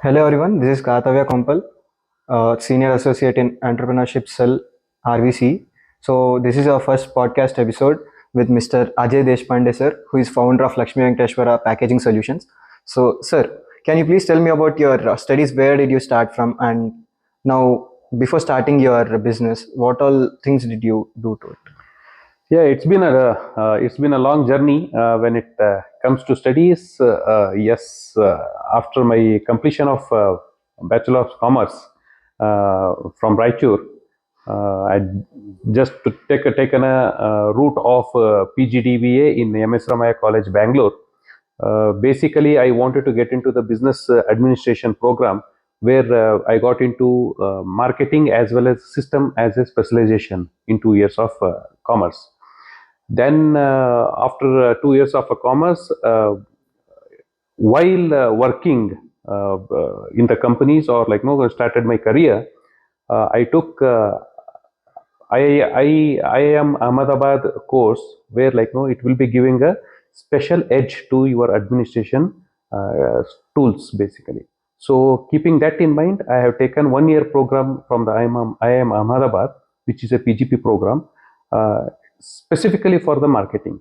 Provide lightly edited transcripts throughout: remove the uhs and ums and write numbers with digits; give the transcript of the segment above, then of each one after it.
Hello everyone, this is Kartavya Kompal, Senior Associate in Entrepreneurship Cell RVCE. So this is our first podcast episode with Mr. Ajay Deshpande sir, who is founder of Lakshmi Venkateshwara Packaging Solutions. So sir, can you please tell me about your studies? Where did you start from? And now, before starting your business, what all things did you do to it? Yeah, it's been a long journey when it comes to studies. Yes, after my completion of Bachelor of Commerce from Raichur, I just taken a route of PGDBA in MS Ramaya College, Bangalore. Basically, I wanted to get into the business administration program where I got into marketing as well as system as a specialization in 2 years of commerce. Then, after 2 years of commerce, while working in the companies or started my career, I took IIM Ahmedabad course where it will be giving a special edge to your administration tools basically. So keeping that in mind, I have taken 1 year program from the IIM Ahmedabad, which is a PGP program, specifically for the marketing.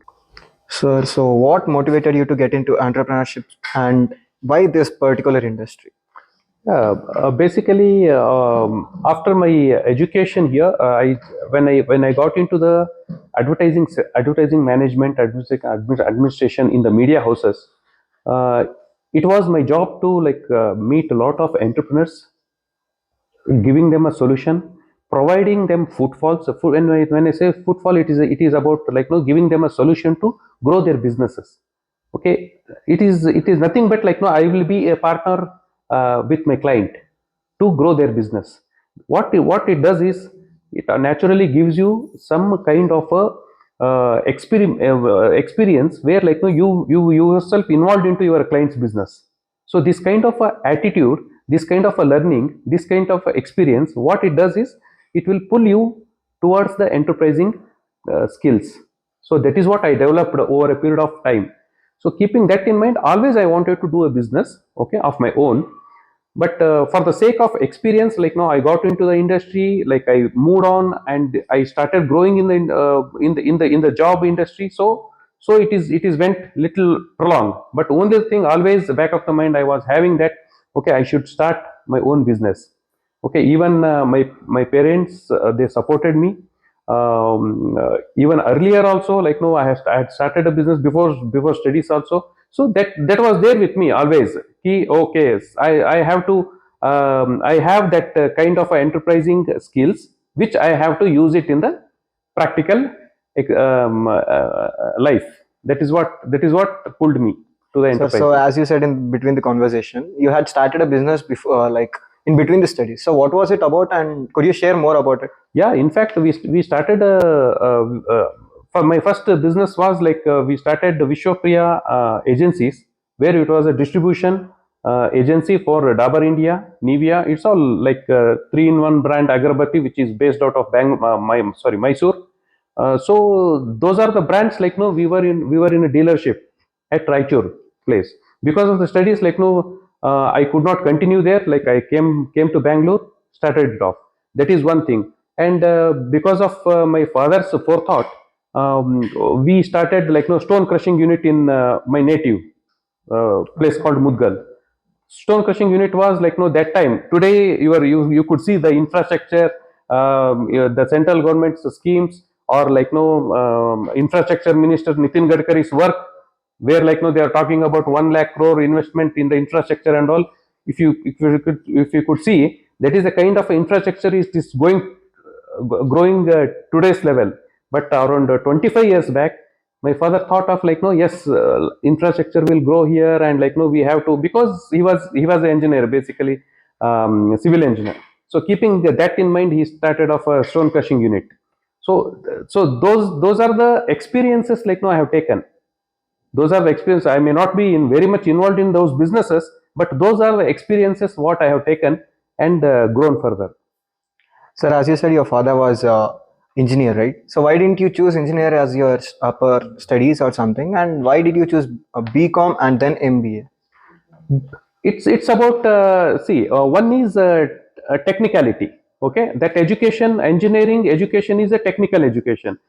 Sir, so what motivated you to get into entrepreneurship and why this particular industry? Yeah, basically, after my education here, when I got into the advertising management, administration in the media houses, uh, it was my job to meet a lot of entrepreneurs, giving them a solution, providing them footfalls. When I say footfall, it is about giving them a solution to grow their businesses. Okay, it is nothing but I will be a partner with my client to grow their business. What it does is it naturally gives you some kind of a experience where you yourself involved into your client's business. So this kind of a attitude, this kind of a learning, this kind of a experience, what it does is it will pull you towards the enterprising skills. So that is what I developed over a period of time. So keeping that in mind, always I wanted to do a business, okay, of my own. But for the sake of experience, I got into the industry, I moved on and I started growing in the job industry. So it is went little prolonged. But only thing always back of the mind I was having that, okay, I should start my own business. Okay, even my parents, they supported me. Even earlier also, I had started a business before studies also. So that was there with me always. Okay, I have to, I have that kind of enterprising skills which I have to use it in the practical life. That is what pulled me to the So enterprising. as you said in between the conversation, you had started a business before, like in between the studies. So what was it about, and could you share more about it? Yeah, in fact, we started for my first business was we started the Vishwapriya agencies, where it was a distribution agency for Dabur India, Nivea. It's all like three-in-one brand agarbatti, which is based out of Mysore. So those are the brands. We were in a dealership at Raichur place. Because of the studies, I could not continue there. I came to Bangalore, started it off. That is one thing. And because of my father's forethought, we started stone crushing unit in my native place called Mudgal. Stone crushing unit was that time. Today you could see the infrastructure, the central government's schemes, or infrastructure minister Nitin Gadkari's work, where they are talking about 1 lakh crore investment in the infrastructure and all. If you could see, that is the kind of infrastructure is going growing today's level. But around 25 years back, my father thought of no, yes, infrastructure will grow here, and no, we have to, because he was an engineer basically, civil engineer. So keeping that in mind, he started off a stone crushing unit. So those are the experiences no, I have taken. Those are the experiences. I may not be very much involved in those businesses, but those are the experiences what I have taken and grown further. Sir, as you said, your father was a engineer, right? So why didn't you choose engineer as your upper studies or something? And why did you choose a BCom and then MBA? It's about one is technicality. Okay, that education, engineering education is a technical education.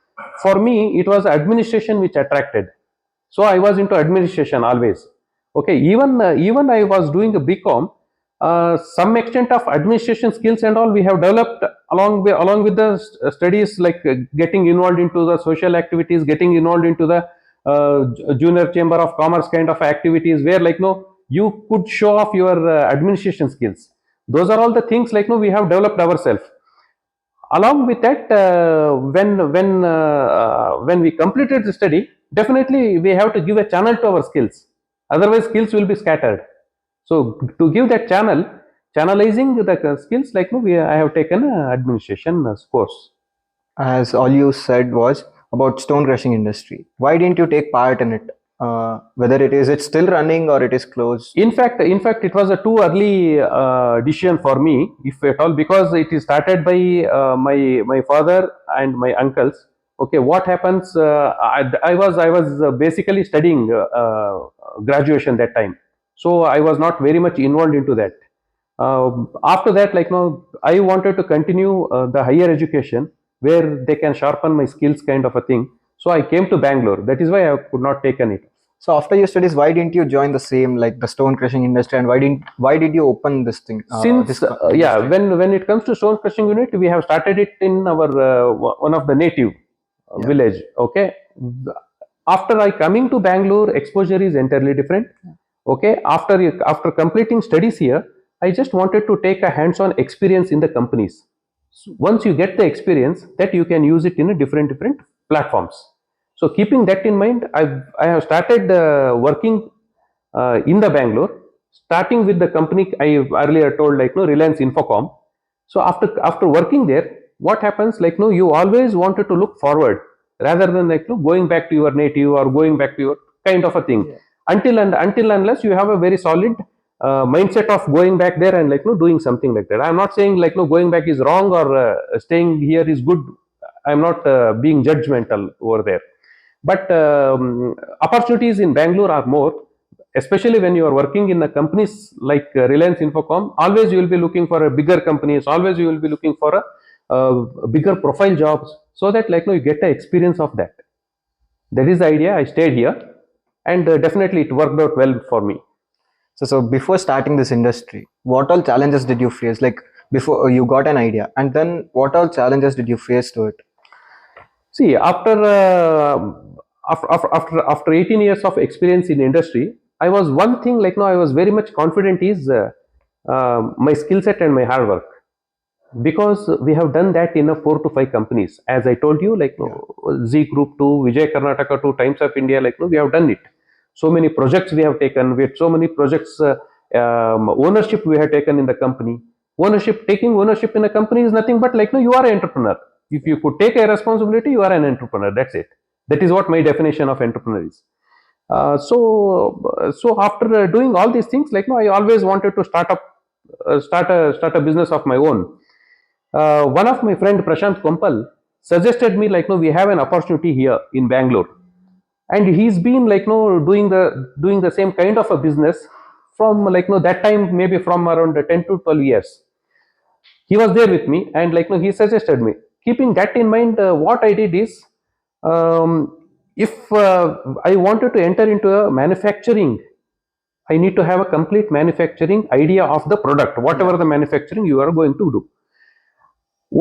For me, it was administration which attracted. So I was into administration always. Okay, even I was doing a BCom. Some extent of administration skills and all we have developed along with the studies, like getting involved into the social activities, getting involved into the junior chamber of commerce kind of activities, where like no you could show off your administration skills. Those are all the things like no we have developed ourselves. Along with that, when we completed the study, definitely we have to give a channel to our skills. Otherwise, skills will be scattered. So to give that channel, channelizing the skills, like no, I have taken a administration course. As all you said was about stone crushing industry. Why didn't you take part in it? Whether it's still running or it is closed? In fact, it was a too early decision for me, if at all, because it is started by my father and my uncles. Okay, what happens? I was basically studying graduation that time, so I was not very much involved into that. After that, like no, I wanted to continue the higher education where they can sharpen my skills, kind of a thing. So I came to Bangalore. That is why I could not take it. So after your studies, why didn't you join the same, like the stone crushing industry, and why did you open this thing? Since yeah, Industry? when it comes to stone crushing unit, we have started it in our one of the native Yeah. village. Okay, after I coming to Bangalore, exposure is entirely different. Okay, after completing studies here, I just wanted to take a hands-on experience in the companies. So once you get the experience, that you can use it in a different platforms. So keeping that in mind, I have started working in the Bangalore, starting with the company I earlier told, like no Reliance Infocom. So after working there, what happens, like no you always wanted to look forward rather than like no going back to your native or going back to your kind of a thing. Yeah. Until unless you have a very solid mindset of going back there and like no doing something like that. I'm not saying like no going back is wrong or staying here is good. I'm not being judgmental over there, but opportunities in Bangalore are more, especially when you are working in the companies like Reliance Infocom. Always you will be looking for a bigger companies. Always you will be looking for a bigger profile jobs, so that like no you get the experience of that. That is the idea. I stayed here, and definitely it worked out well for me. So before starting this industry, what all challenges did you face? Like before you got an idea, and then what all challenges did you face to it? See, after 18 years of experience in industry, I was one thing like no, I was very much confident is my skill set and my hard work, because we have done that in a 4 to 5 companies. As I told you, like Yeah. no, Zee Group to Vijaya Karnataka to Times of India, like no, we have done it. So many projects we have taken. We had so many projects. Ownership we have taken in the company. Taking ownership in a company is nothing but like no, you are an entrepreneur. If you could take a responsibility, you are an entrepreneur. That's it. That is what my definition of entrepreneur is. So after doing all these things, like no, I always wanted to start a business of my own. One of my friend Prashant Kompal suggested me like no, we have an opportunity here in Bangalore, and he's been like no doing the same kind of a business from like no that time, maybe from around 10 to 12 years. He was there with me, and like no he suggested me. Keeping that in mind, what I did is, if I wanted to enter into a manufacturing, I need to have a complete manufacturing idea of the product, whatever Yeah. the manufacturing you are going to do.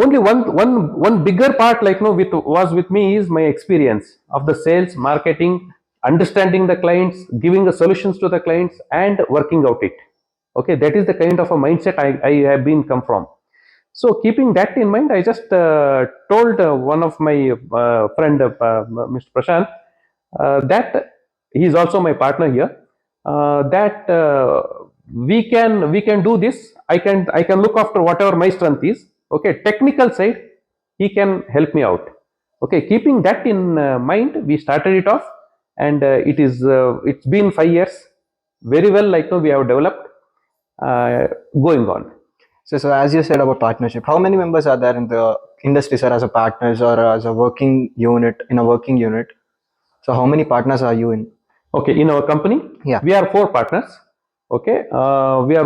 Only one bigger part like no was with me is my experience of the sales, marketing, understanding the clients, giving the solutions to the clients, and working out it. Okay, that is the kind of a mindset I have been come from. So keeping that in mind, I just told one of my friend, Mr. Prashant, that he is also my partner here. That we can do this. I can look after whatever my strength is. Okay, technical side, he can help me out. Okay, keeping that in mind, we started it off, and it's been 5 years. Very well, like no, we have developed, uh, going on. So as you said about partnership, how many members are there in the industry, sir, as a partners or as a working unit in a working unit? So how many partners are you in? Okay, in our company, Yeah. we are 4 partners. Okay, we are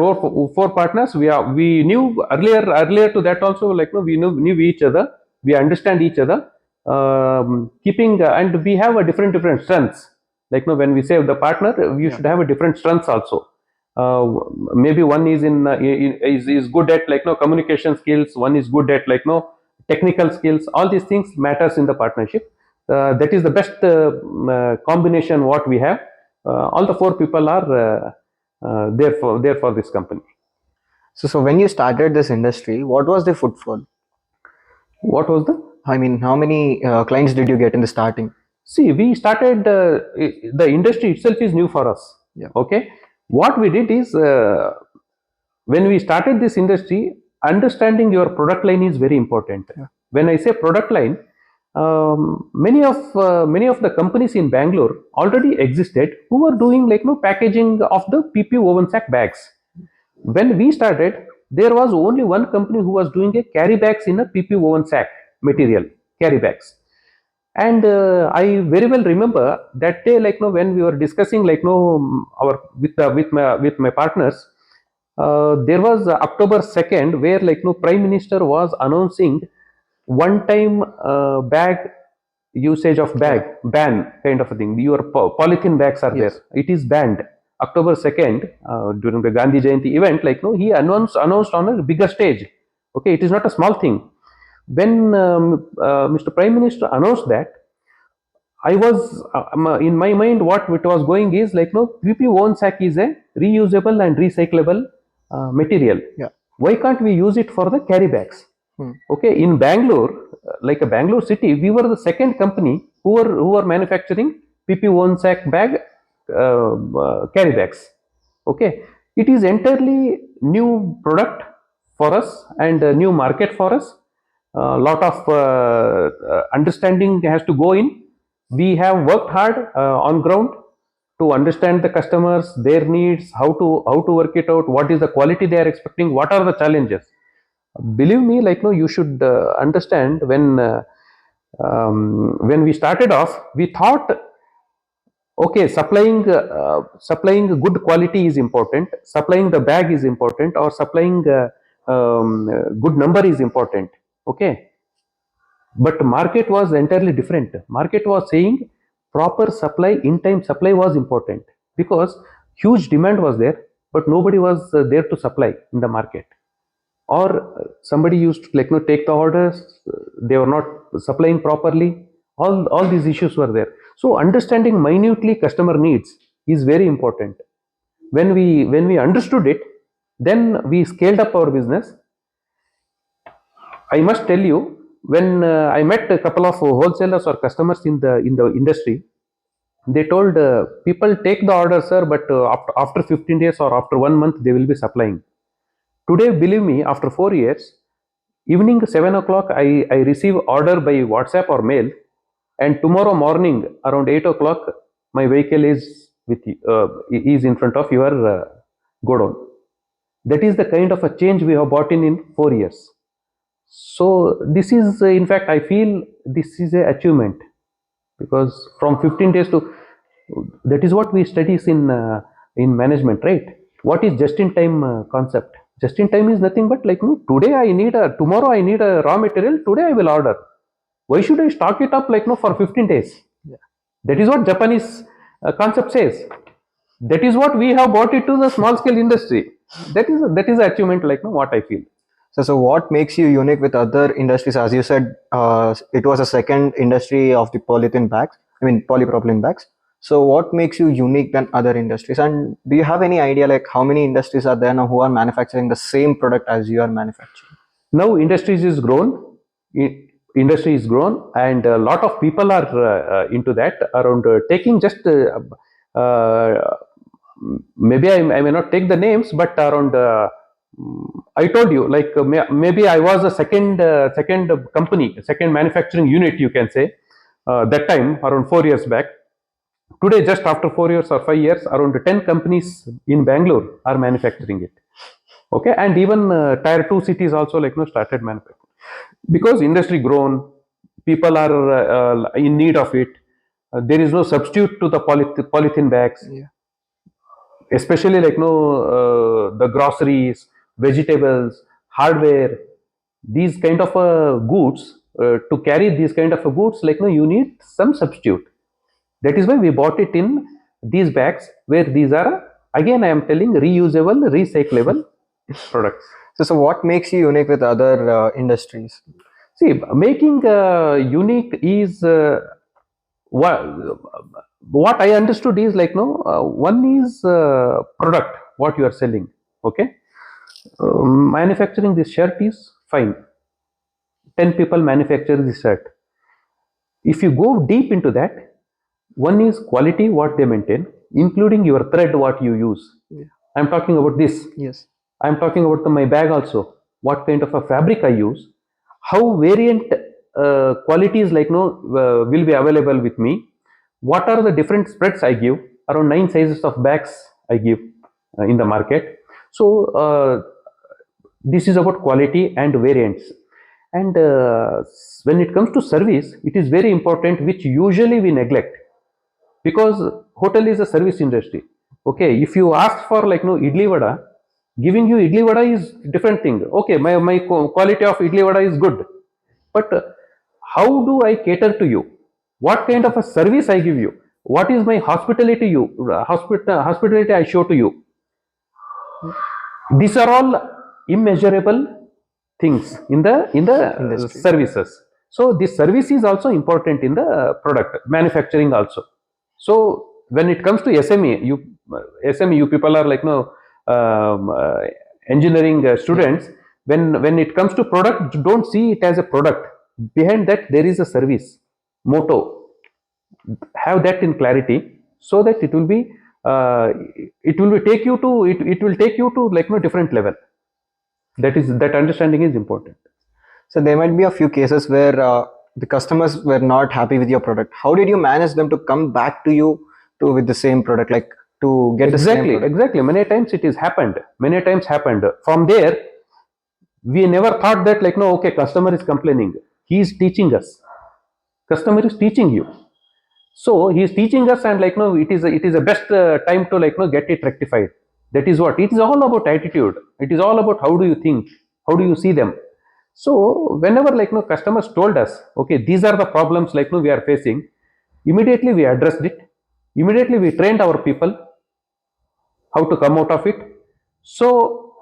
four partners. We knew earlier to that also, like no, we knew each other. We understand each other. Keeping and we have a different strengths. Like no, when we say the partner, you should have a different strengths also. Maybe one is is good at like no communication skills. One is good at like no technical skills. All these things matters in the partnership. That is the best combination what we have. All the four people are there for this company. So when you started this industry, what was the footfall? What was the? I mean, how many clients did you get in the starting? See, we started the industry itself is new for us. Yeah. Okay, what we did is when we started this industry, understanding your product line is very important. Yeah. When I say product line, many of the companies in Bangalore already existed who were doing like no packaging of the PP woven sack bags. When we started, there was only one company who was doing a carry bags in a PP woven sack material, carry bags. And I very well remember that day, like no, when we were discussing, like no, our with my partners, there was October 2nd, where like no Prime Minister was announcing one-time bag usage of bag ban kind of a thing. Your polythene bags are Yes. there. It is banned. October 2nd, during the Gandhi Jayanti event, like no, he announced on a bigger stage. Okay, it is not a small thing. When Mr. Prime Minister announced that, I was in my mind what it was going is like no PP woven sack is a reusable and recyclable material. Yeah. Why can't we use it for the carry bags? Hmm. Okay, in Bangalore, like a Bangalore city, we were the second company who were manufacturing PP woven sack bag carry bags. Okay, it is entirely new product for us and a new market for us. A lot of understanding has to go in. We have worked hard on ground to understand the customers, their needs, how to work it out, what is the quality they are expecting, what are the challenges. Believe me, like no, you should understand when we started off, we thought, okay, supplying good quality is important, supplying the bag is important, or supplying good number is important. Okay, but market was entirely different. Market was saying proper supply, in time supply was important, because huge demand was there, but nobody was there to supply in the market, or somebody used to like no take the orders, they were not supplying properly. All these issues were there. So understanding minutely customer needs is very important. When we understood it, then we scaled up our business. I must tell you, when I met a couple of wholesalers or customers in the industry, they told, people take the order, sir, but after 15 days or after 1 month they will be supplying. Today, believe me, after 4 years, evening 7 o'clock, I receive order by WhatsApp or mail, and tomorrow morning around 8 o'clock, my vehicle is in front of your godown. That is the kind of a change we have brought in 4 years. So this is, in fact, I feel this is a achievement, because from 15 days to, that is what we studies in management, right? What is just in time concept? Just in time is nothing but like, no, tomorrow I need a raw material, today I will order. Why should I stock it up like no for 15 days? Yeah. That is what Japanese concept says. That is what we have brought it to the small scale industry. That is an achievement, like no, what I feel. So what makes you unique with other industries? As you said, it was a second industry of the polythene bags. I mean, polypropylene bags. So what makes you unique than other industries? And do you have any idea like how many industries are there now who are manufacturing the same product as you are manufacturing? Now industries is grown. Industry is grown, and a lot of people are into that, around taking just maybe I may not take the names, but around I told you, like maybe I was a second company, second manufacturing unit, you can say, that time around 4 years back. Today, just after 4 years or 5 years, around 10 companies in Bangalore are manufacturing it. Okay, and even tier 2 cities also like no started manufacturing, because industry grown, people are in need of it. There is no substitute to the polythene bags. Yeah. especially like no the groceries, vegetables, hardware, these kind of goods. To carry these kind of goods, like no, you need some substitute. That is why we bought it in these bags, where these are, again I am telling, reusable, recyclable products. So what makes you unique with other industries? See, making unique is what I understood is like no, one is product what you are selling. Okay, manufacturing this shirt is fine. 10 people manufacture this shirt. If you go deep into that, one is quality what they maintain, including your thread what you use. Yeah. I'm talking about this. Yes. I'm talking about my bag also. What kind of a fabric I use, how variant qualities like no will be available with me. What are the different spreads I give? Around 9 sizes of bags I give in the market. So this is about quality and variants. And when it comes to service, it is very important, which usually we neglect, because hotel is a service industry. Okay, if you ask for like no idli vada, giving you idli vada is different thing. Okay, my quality of idli vada is good, but how do I cater to you? What kind of a service I give you? What is my hospitality you hospitality I show to you? These are all immeasurable things in the Industry. services. So this service is also important in the product manufacturing also. So when it comes to SME, you people are like no engineering students. When it comes to product, don't see it as a product. Behind that there is a service motto. Have that in clarity, so that it will be take you to it will take you to like no different level. That understanding is important. So there might be a few cases where the customers were not happy with your product. How did you manage them to come back to you to with the same product, like to get the same Exactly, product? exactly. Many times happened. From there, we never thought that like no, okay, customer is complaining. He is teaching us. Customer is teaching you. So he is teaching us, and like no, it is a best time to like no get it rectified. That is what it is all about. Attitude. It is all about how do you think, how do you see them. So whenever like no customers told us, okay, these are the problems like no we are facing, immediately we addressed it. Immediately we trained our people how to come out of it. So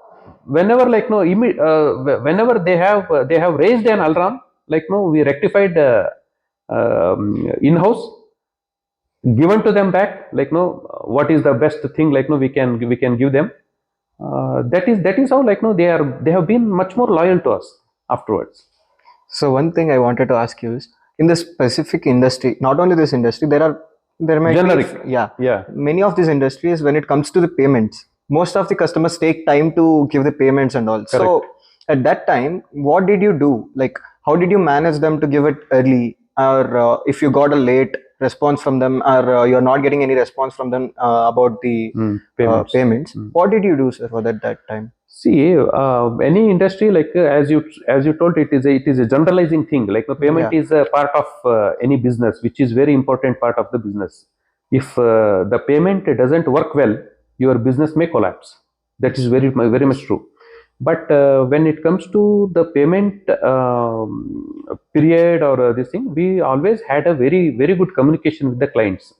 whenever like no whenever they have raised an alarm, like no we rectified in house, given to them back, like no what is the best thing like no we can give them. That is how like no they have been much more loyal to us afterwards. So one thing I wanted to ask you is, in this specific industry, not only this industry, there might Generic. be, yeah, Yeah. many of these industries, when it comes to the payments, most of the customers take time to give the payments and all. So at that time, what did you do? Like, how did you manage them to give it early, or if you got a late response from them, or you're not getting any response from them about the Payments. payments? What did you do, sir, for that time? See, any industry, like as you told, it is a generalizing thing. Like the payment Yeah. is a part of any business, which is very important part of the business. If the payment doesn't work well, your business may collapse. That is very much true. But when it comes to the payment period or this thing, we always had a very good communication with the clients.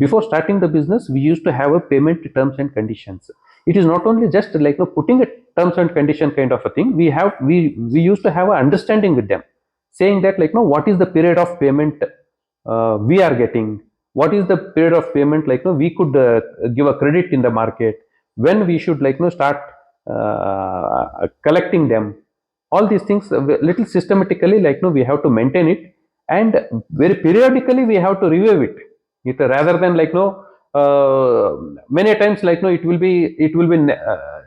Before starting the business, we used to have a payment terms and conditions. It is not only just like putting a terms and condition kind of a thing. We used to have an understanding with them, saying that like what is the period of payment we are getting, what is the period of payment like we could give a credit in the market, when we should like start collecting them. All these things little systematically like we have to maintain it, and very periodically we have to review it rather than like many times like it will be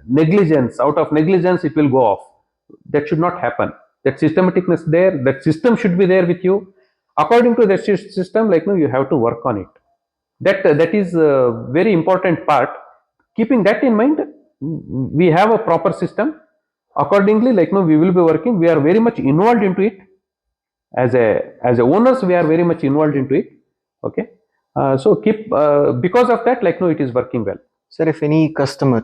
negligence. Out of negligence it will go off. That should not happen. That systematicness there, that system should be there with you. According to that system, like you have to work on it. That is a very important part. Keeping that in mind, we have a proper system. Accordingly, like we will be working. We are very much involved into it. As a owners, we are very much involved into it. Okay. So keep because of that, like it is working well. Sir, if any customer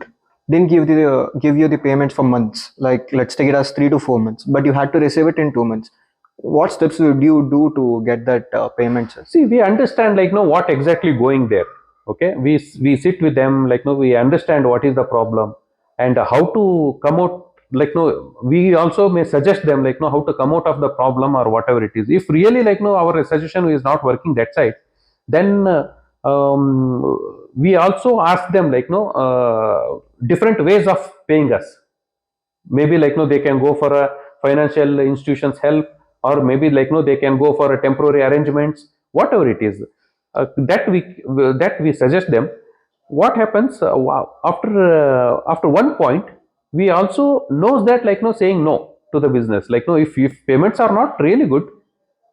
didn't give you the payments for months, like let's take it as 3 to 4 months, but you had to receive it in 2 months, what steps would you do to get that payment, sir? See, we understand like no what exactly going there. Okay, we sit with them like no we understand what is the problem and how to come out. Like no, we also may suggest them like no how to come out of the problem or whatever it is. If really like no our suggestion is not working that side, then we also ask them like no different ways of paying us. Maybe like no they can go for a financial institutions help, or maybe like no they can go for a temporary arrangements, whatever it is, that we suggest them. What happens after one point, we also knows that like no saying no to the business, like no if payments are not really good,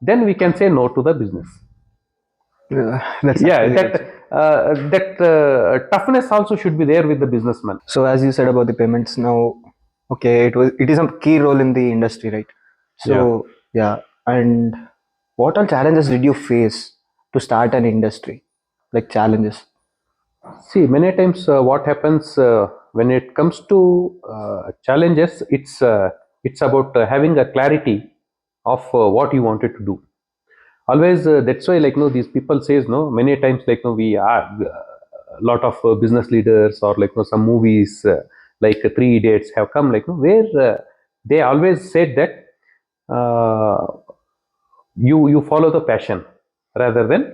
then we can say no to the business. That's Yeah, actually good, sir. that toughness also should be there with the businessman. So as you said about the payments now, okay, it is a key role in the industry, right? Yeah. So yeah, and what all challenges did you face to start an industry? Like challenges. See, many times what happens when it comes to challenges, it's about having a clarity of what you wanted to do. Always, that's why like no, these people says no. Many times like no, we are a lot of business leaders or like no, some movies like Three Idiots have come like no, where they always said that uh, you follow the passion rather than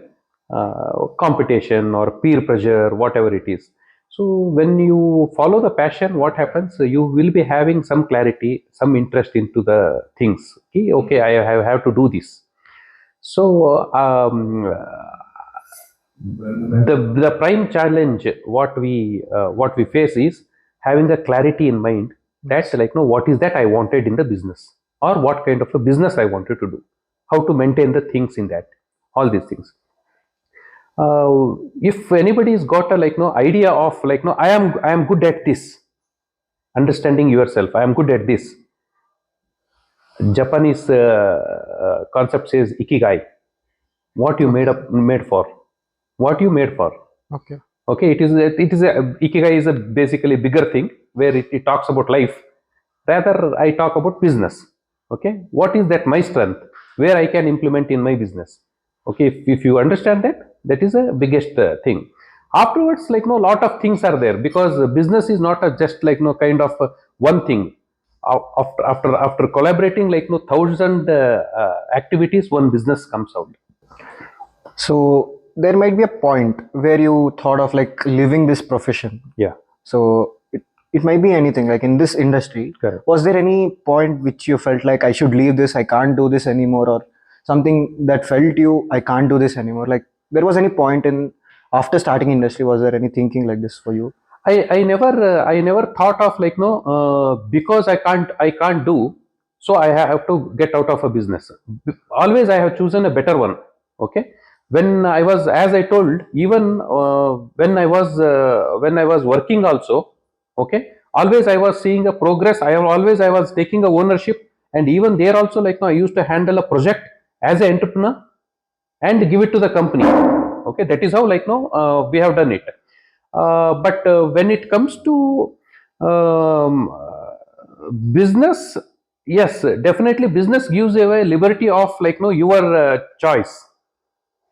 competition or peer pressure, whatever it is. So when you follow the passion, what happens, you will be having some clarity, some interest into the things. Okay, I have to do this. So the prime challenge what we face is having a clarity in mind that like no what is that I wanted in the business, or what kind of a business I wanted to do, how to maintain the things in that, all these things. If anybody's got a like no idea of like no I am good at this, understanding yourself, I am good at this. Japanese concept says ikigai, what you Okay. made for, what you made for. Okay. Okay, it is a ikigai is a basically bigger thing where it talks about life. Rather I talk about business. Okay, what is that my strength, where I can implement in my business. Okay, if you understand that, that is a biggest thing. Afterwards like no lot of things are there, because business is not a just like no kind of one thing. After collaborating like no thousand activities, one business comes out. So there might be a point where you thought of like leaving this profession. Yeah. So it might be anything like in this industry. Correct. Was there any point which you felt like I should leave this, I can't do this anymore, or something that felt you I can't do this anymore? Like there was any point in after starting industry, was there any thinking like this for you? I never thought of like no because I can't do, so I have to get out of a business. Always I have chosen a better one. Okay, when I was, as I told, even when I was working also. Okay, always I was seeing a progress. I was taking a ownership, and even there also like no I used to handle a project as an entrepreneur and give it to the company. Okay, that is how like no we have done it. But when it comes to business, yes, definitely business gives away liberty of like no your choice.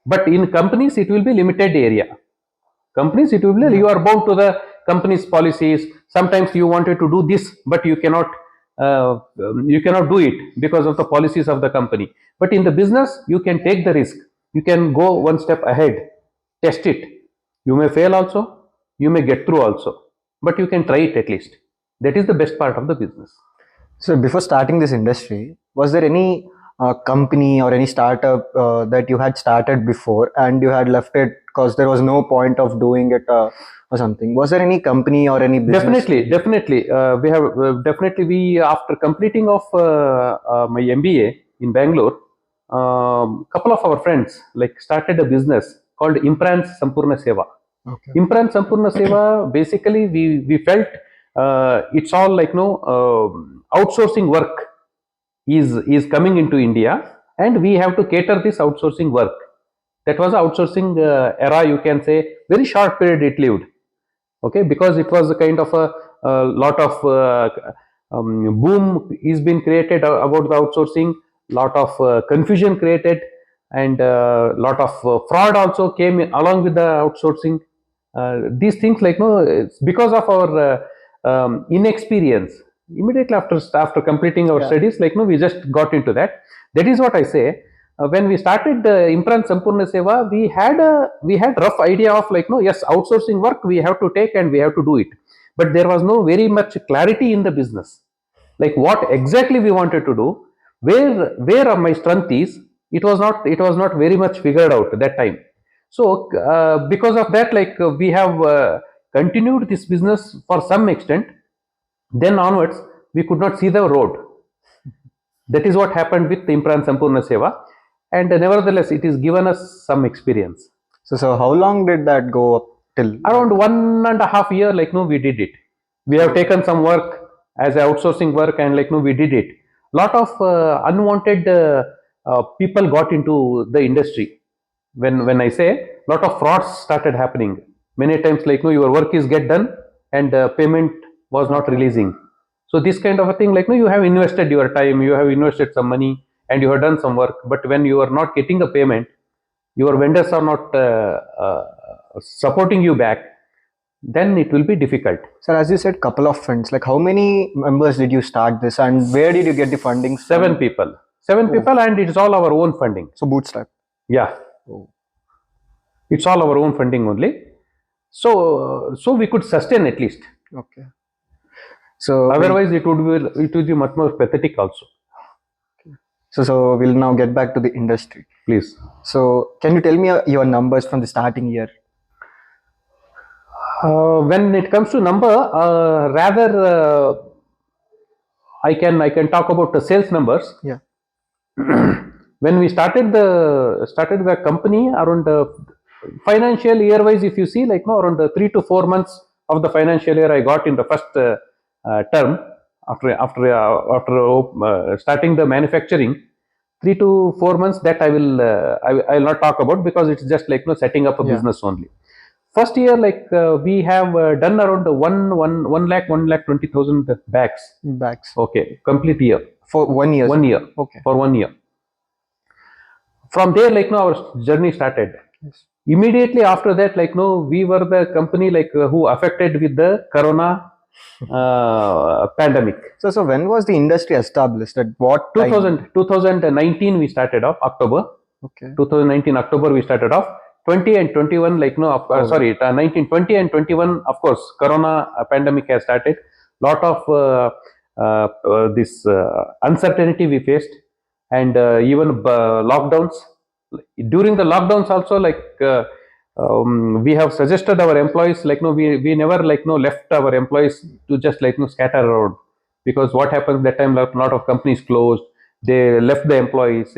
But in companies it will be limited area. Companies it will be, Yeah. you are bound to the company's policies. Sometimes you wanted to do this, but you cannot do it because of the policies of the company. But in the business you can take the risk, you can go one step ahead, test it. You may fail also, you may get through also, but you can try it at least. That is the best part of the business. So before starting this industry, was there any company or any startup that you had started before and you had left it because there was no point of doing it or something? Was there any company or any business? Definitely. We have definitely we after completing of my MBA in Bangalore, couple of our friends like started a business called Imprans Sampurna Seva. Okay. Imprans Sampurna Seva, basically we felt it's all like no outsourcing work is coming into India, and we have to cater this outsourcing work. That was outsourcing era, you can say. Very short period it lived. Okay, because it was a kind of a lot of boom is been created about the outsourcing, lot of confusion created, and lot of fraud also came along with the outsourcing. These things, like, no, it's because of our inexperience. Immediately after completing our studies, like, no, we just got into that. That is what I say. When we started Impran Sampurna Seva, we had rough idea of, like, no, yes, outsourcing work we have to take and we have to do it, but there was no very much clarity in the business, like what exactly we wanted to do, where my strength is. It was not very much figured out at that time. So because of that, like, we have continued this business for some extent. Then onwards, we could not see the road. That is what happened with Impran Sampurna Seva, and nevertheless, it is given us some experience. So how long did that go up till? Around 1.5 years, like, no, we did it. We have taken some work as outsourcing work, and, like, no, we did it. Lot of unwanted people got into the industry. When I say, lot of frauds started happening. Many times, like, no, your work is get done and payment was not releasing. So this kind of a thing, like, no, you have invested your time, you have invested some money, and you have done some work, but when you are not getting a payment, your vendors are not supporting you back, then it will be difficult. Sir, as you said, couple of friends. Like, how many members did you start this, and where did you get the funding? Seven people, and it's all our own funding. So bootstrap. Yeah, it's all our own funding only. So we could sustain at least. Okay. So Otherwise, it would be much more pathetic also. So we'll now get back to the industry. Please. So can you tell me your numbers from the starting year? When it comes to number, rather, I can talk about the sales numbers. Yeah. When we started the company, around financial year wise, if you see, like, no, around 3 to 4 months of the financial year, I got in the first term after starting the manufacturing. 3 to 4 months, that I will not talk about, because it's just, like, no, setting up a business only. First year, like, we have done around 1 lakh 20,000 bags. Okay, complete year. For 1 year. 1 year. Okay. For 1 year. From there, like, no, our journey started. Yes. Immediately after that, like, no, we were the company, like, who affected with the corona pandemic. So when was the industry established? At what time? 2019 we started off, October. Okay. 2019 October we started off. 20 and 21, like, no, 19, 20 and 21, of course, corona pandemic has started. Lot of this uncertainty we faced, and even lockdowns. During the lockdowns also, like, we have suggested our employees, like, no, we never, like, no, left our employees to just, like, no, scatter around, because what happens that time, like, lot of companies closed, they left the employees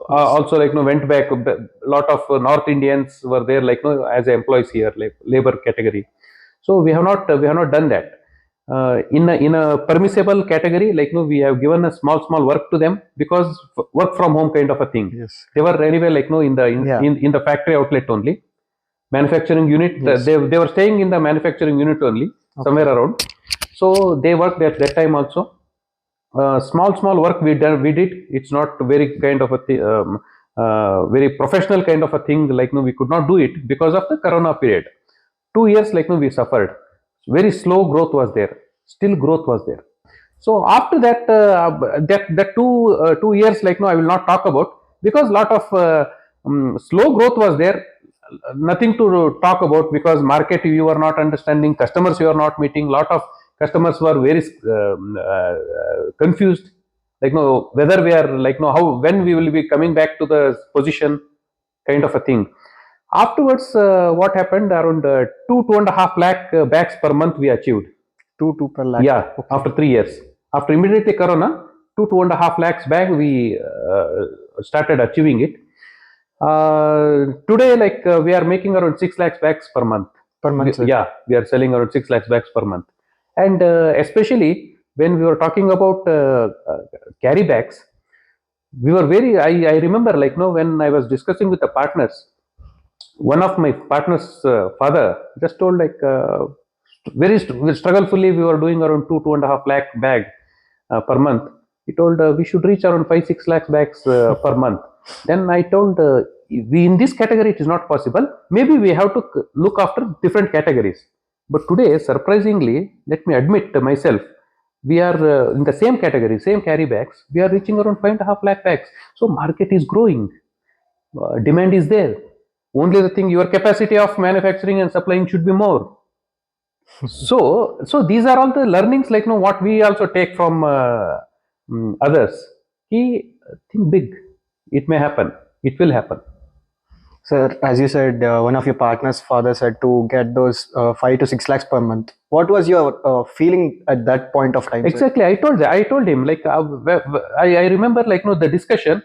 also, like, no, went back. A lot of North Indians were there, like, no, as employees here, like labor category. So we have not done that. In a permissible category, like, no, we have given a small work to them, because work from home kind of a thing. Yes. They were anyway, like, no, in the factory outlet only, manufacturing unit. Yes. They were staying in the manufacturing unit only, somewhere around. So they worked at that time also. Small work we did. It's not very kind of a very professional kind of a thing, like, no, we could not do it because of the corona period. 2 years, like, no, we suffered. Very slow growth was there. Still growth was there. So after that, that 2 years, like, no, I will not talk about, because lot of slow growth was there. Nothing to talk about, because market you are not understanding, customers you are not meeting. Lot of customers were very confused, like, no, whether we are, like, no, how, when we will be coming back to the position, kind of a thing. Afterwards, what happened, around 2.5 lakh bags per month we achieved. 2 per lakh. Yeah. Okay. After 3 years, after immediately corona, 2.5 lakhs bag we started achieving it. Today, like, we are making around 6 lakhs bags per month. Yeah, we are selling around 6 lakhs bags per month. And especially when we were talking about carry bags, we were very, I remember, like, no, when I was discussing with the partners, one of my partner's father just told like very strugglefully we were doing around 2.5 lakh bag per month. He told we should reach around 5-6 lakhs bags per month. Then I told we in this category it is not possible. Maybe we have to look after different categories. But today, surprisingly, let me admit myself, we are in the same category, same carry bags. We are reaching around 5.5 lakh bags. So market is growing, demand is there. Only the thing, your capacity of manufacturing and supplying should be more. So these are all the learnings, like what we also take from others. He think big. It may happen. It will happen. Sir, as you said, one of your partner's father said to get those 5 to 6 lakhs per month. What was your feeling at that point of time, sir? Exactly. I told him like I remember like the discussion.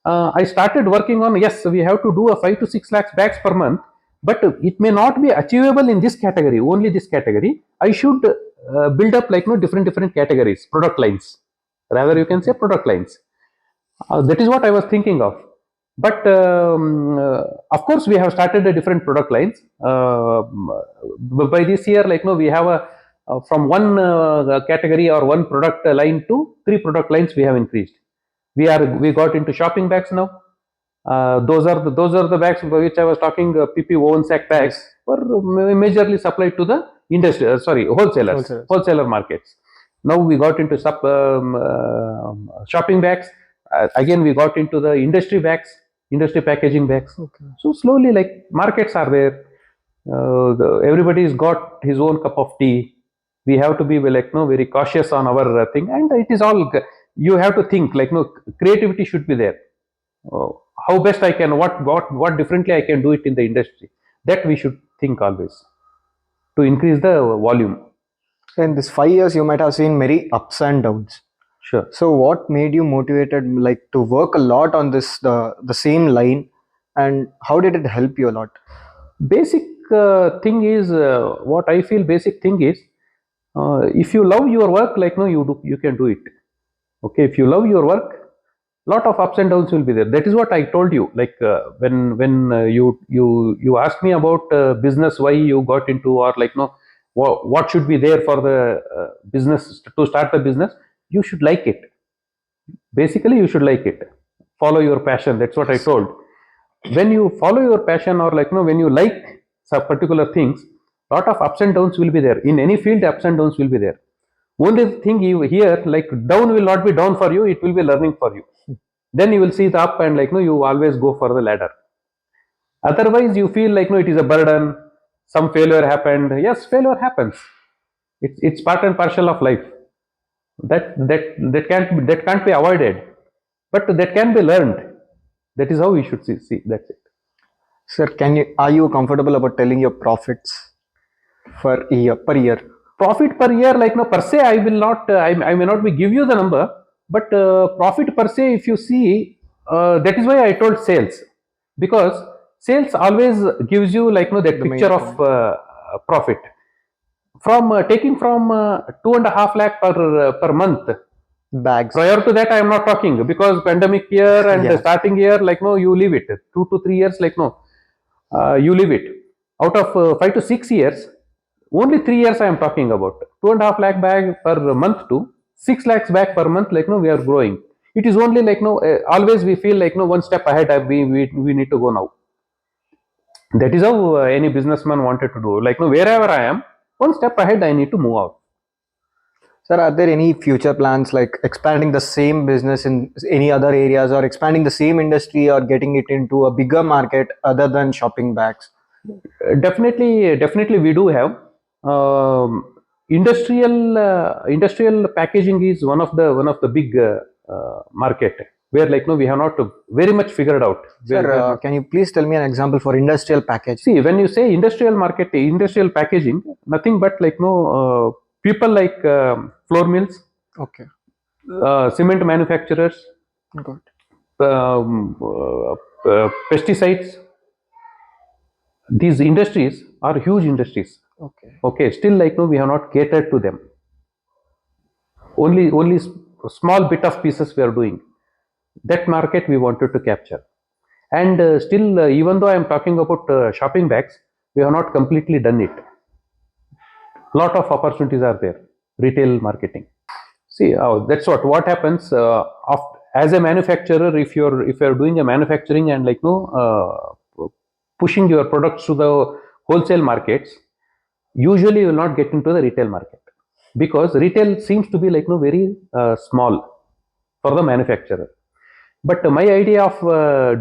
I started working on, yes, we have to do a 5 to 6 lakhs bags per month, but it may not be achievable in this category. Only this category. I should build up like different categories, product lines. Rather, you can say product lines. That is what I was thinking of. But of course, we have started a different product lines. By this year, like we have a from one category or one product line to 3 product lines we have increased. We got into shopping bags now. Those are the bags for which I was talking. PP woven sack bags were majorly supplied to the industry. Wholesaler markets. Now we got into shopping bags. Again, we got into the industry bags, industry packaging bags. Okay. So slowly, like markets are there. Everybody's got his own cup of tea. We have to be like very cautious on our thing, and it is all. You have to think like creativity should be there. How best I can, what differently I can do it in the industry. That we should think always to increase the volume. In this 5 years, you might have seen many ups and downs. Sure. So, what made you motivated, like to work a lot on this the same line, and how did it help you a lot? Basic thing is what I feel. Basic thing is if you love your work, like you can do it. Okay, if you love your work, lot of ups and downs will be there. That is what I told you. Like when you asked me about business, why you got into, or like what should be there for the business to start the business. You should like it. Basically, you should like it. Follow your passion. That's what I told. When you follow your passion, or like when you like some particular things, lot of ups and downs will be there. In any field, ups and downs will be there. Only thing you here, like down will not be down for you, it will be learning for you. Then you will see the up, and like you always go for the ladder. Otherwise, you feel like it is a burden. Some failure happened. Yes, failure happens. It's part and parcel of life. That can't be avoided, but that can be learned. That is how we should see. That's it. Sir, are you comfortable about telling your profits for year per year? Profit per year, like per se, I will not. I may not be give you the number, but profit per se, if you see, that is why I told sales, because sales always gives you like that The main picture of profit. From taking from 2.5 lakh per month. Bags. Prior to that, I am not talking, because pandemic year and Yeah. starting year, like you leave it 2 to 3 years, like you leave it. Out of 5 to 6 years, only 3 years I am talking about. 2.5 lakh bag per month to 6 lakhs bag per month, like we are growing. It is only like always we feel like one step ahead. We need to go now. That is how any businessman wanted to do. Like wherever I am, one step ahead I need to move out. Sir, are there any future plans like expanding the same business in any other areas, or expanding the same industry, or getting it into a bigger market other than shopping bags? Definitely we do have. Industrial packaging is one of the big market, where like we have not very much figured out. Sir, can you please tell me an example for industrial package? See, when you say industrial market, industrial packaging, nothing but like people like flour mills, Okay, cement manufacturers, good. Pesticides. These industries are huge industries. Okay. Okay, still like we have not catered to them. Only small bit of pieces we are doing. That market we wanted to capture. And still, even though I am talking about shopping bags, we have not completely done it. Lot of opportunities are there. Retail marketing. See, that's what happens as a manufacturer. If you're doing a manufacturing and pushing your products to the wholesale markets, usually you will not get into the retail market, because retail seems to be very small for the manufacturer. But my idea of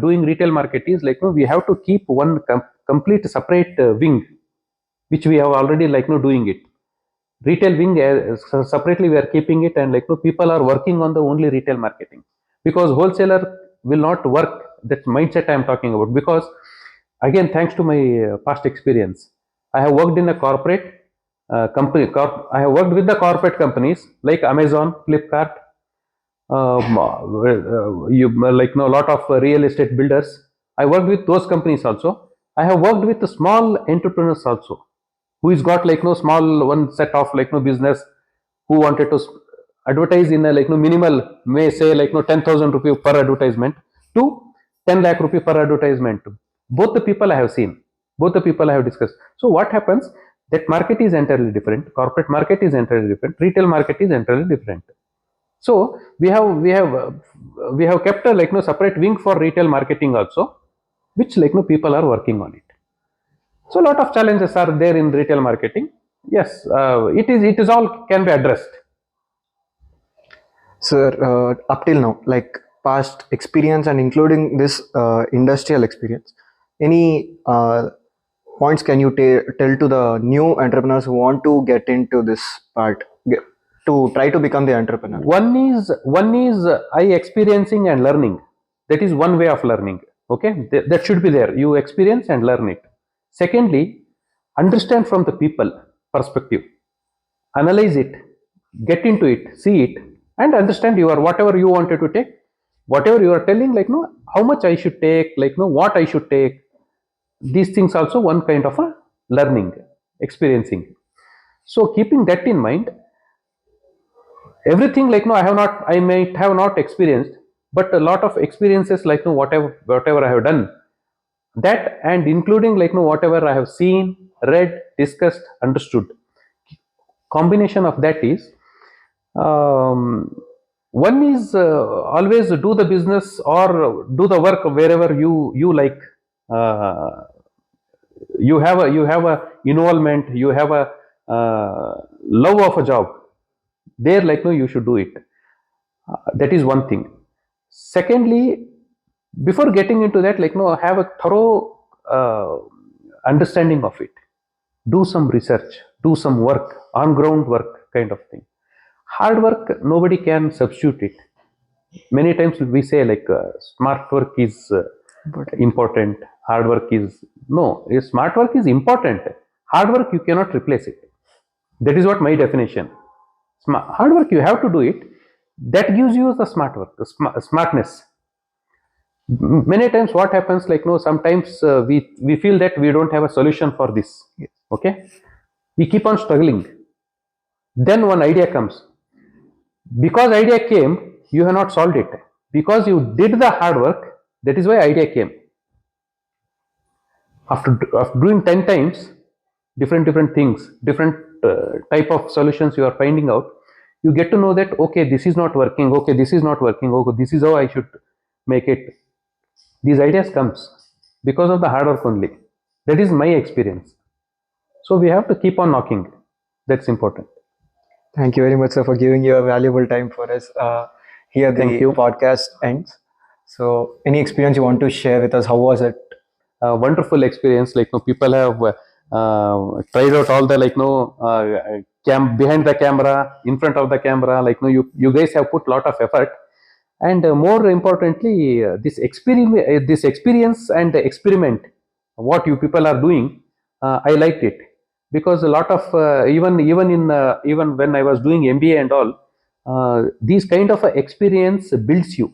doing retail market is we have to keep one complete separate wing, which we have already doing it. Retail wing separately we are keeping it, and people are working on the only retail marketing, because wholesaler will not work. That mindset I am talking about, because again, thanks to my past experience, I have worked in a corporate I have worked with the corporate companies like Amazon, Flipkart, you know, a lot of real estate builders. I worked with those companies also. I have worked with the small entrepreneurs also, who is got small one set of business, who wanted to advertise in a minimal, may say 10,000 rupees per advertisement to 10 lakh rupee per advertisement. Both the people I have seen, both the people I have discussed. So what happens, that market is entirely different, corporate market is entirely different, retail market is entirely different. So we have kept a separate wing for retail marketing also, which people are working on it. So a lot of challenges are there in retail marketing. Yes, it is all can be addressed. Sir, up till now, like past experience and including this industrial experience, any points can you tell to the new entrepreneurs who want to get into this part, to try to become the entrepreneur? One is I experiencing and learning. That is one way of learning. Okay, that should be there. You experience and learn it. Secondly, understand from the people perspective, analyze it, get into it, see it, and understand your whatever you wanted to take, whatever you are telling, no, how much I should take, no, what I should take. These things also one kind of a learning, experiencing. So keeping that in mind, everything no, I might have not experienced, but a lot of experiences no, whatever I have done, that, and including no, whatever I have seen, read, discussed, understood, combination of that is, one is always do the business or do the work wherever you like. uh, you have a involvement, you have a love of a job there, no, you should do it. That is one thing. Secondly, before getting into that, no, have a thorough understanding of it. Do some research, do some work, on ground work kind of thing. Hard work, nobody can substitute it. Many times we say smart work is important, hard work is no. Smart work is important. Hard work you cannot replace it. That is what my definition. Hard work you have to do it. That gives you the smart work, the smartness. Many times what happens, no, sometimes we feel that we don't have a solution for this. Okay, we keep on struggling. Then one idea comes. Because idea came, you have not solved it. Because you did the hard work, that is why idea came. After doing 10 times, different things, different type of solutions you are finding out, you get to know that, okay, this is not working, okay, this is not working, okay, this is how I should make it. These ideas comes because of the hard work only. That is my experience. So we have to keep on knocking. That's important. Thank you very much, sir, for giving your valuable time for us. Here the podcast ends. So any experience you want to share with us? How was it? Wonderful experience. People have tried out all the behind the camera, in front of the camera. You guys have put lot of effort, and more importantly, this experience and the experiment, what you people are doing, I liked it, because a lot of even when I was doing MBA and all, these kind of experience builds you.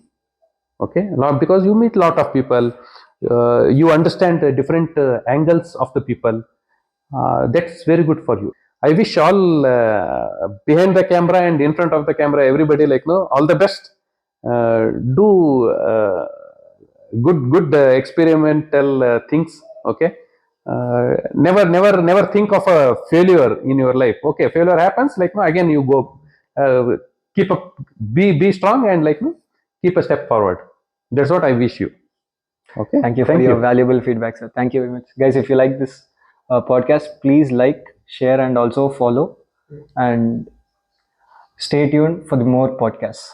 Okay, because you meet a lot of people, you understand the different angles of the people. That's very good for you. I wish all behind the camera and in front of the camera, everybody no, all the best. Do good experimental things. Okay. Never think of a failure in your life. Okay, failure happens, like no, again you go, uh, keep up, be strong, and like no, keep a step forward. That's what I wish you. Okay, Thank you for thank your you. valuable feedback, sir. Thank you very much. Guys, if you like this podcast, please like, share, and also follow. And stay tuned for the more podcasts.